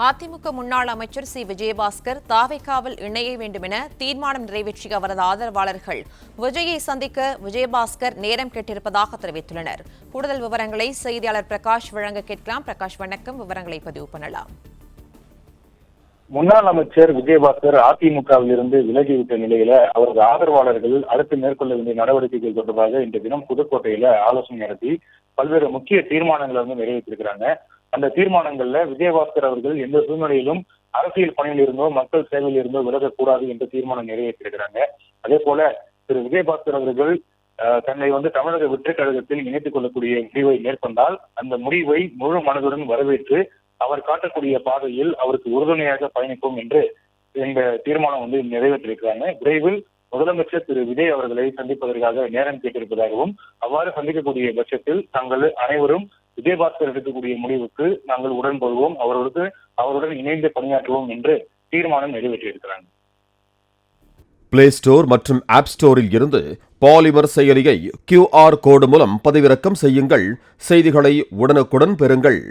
அதிமுக முன்னாள் அமைச்சர் சி. விஜயபாஸ்கர் தாவேகாவில் இணைய வேண்டும் என தீர்மானம் நிறைவேற்றிய அவரது ஆதரவாளர்கள் விஜயை சந்திக்க விஜயபாஸ்கர் நேரம் கேட்டிருப்பதாக தெரிவித்துள்ளனர். கூடுதல் விவரங்களை செய்தியாளர் பிரகாஷ் வழங்க கேட்கலாம். பிரகாஷ், வணக்கம். விவரங்களை பதிவு பண்ணலாம். முன்னாள் அமைச்சர் விஜயபாஸ்கர் அதிமுகவில் இருந்து விலகிவிட்ட நிலையில அவரது ஆதரவாளர்கள் அடுத்து மேற்கொள்ள வேண்டிய நடவடிக்கைகள் தொடர்பாக இன்று தினம் புதுக்கோட்டையில ஆலோசனை நடத்தி பல்வேறு முக்கிய தீர்மானங்களை நிறைவேற்றிருக்கிறாங்க. அந்த தீர்மானங்கள்ல விஜயபாஸ்கர் அவர்கள் எந்த சூழ்நிலையிலும் அரசியல் பணியில் இருந்தோ மக்கள் சேவையில் இருந்தோ விலகக்கூடாது என்ற தீர்மானம் நிறைவேற்றிருக்கிறாங்க. அதே போல திரு விஜயபாஸ்கர் அவர்கள் தன்னை தமிழக வெற்றிக் கழகத்தில் இணைத்துக் கொள்ளக்கூடிய முடிவை மேற்கொண்டால் அந்த முடிவை முழு மனதுடன் வரவேற்று அவர் காட்டக்கூடிய பாதையில் அவருக்கு உறுதுணையாக பயணிப்போம் என்று இந்த தீர்மானம் நிறைவேற்றிருக்கிறாங்க. விரைவில் முதலமைச்சர் திரு விஜய் அவர்களை சந்திப்பதற்காக நேரம் கேட்டிருப்பதாகவும் அவ்வாறு சந்திக்கக்கூடிய பட்சத்தில் தாங்கள் அனைவரும் விஜயபாஸ்கர் எடுக்கக்கூடிய முடிவுக்கு நாங்கள் உடன்படுவோம், அவருடன் இணைந்து பணியாற்றுவோம் என்று தீர்மானம் நிறைவேற்றியிருக்கிறாங்க. பிளே ஸ்டோர் மற்றும் ஆப் ஸ்டோரில் இருந்து பாலிமர் செயலியை QR கோடு மூலம் பதிவிறக்கம் செய்யுங்கள். செய்திகளை உடனுக்குடன் பெறுங்கள்.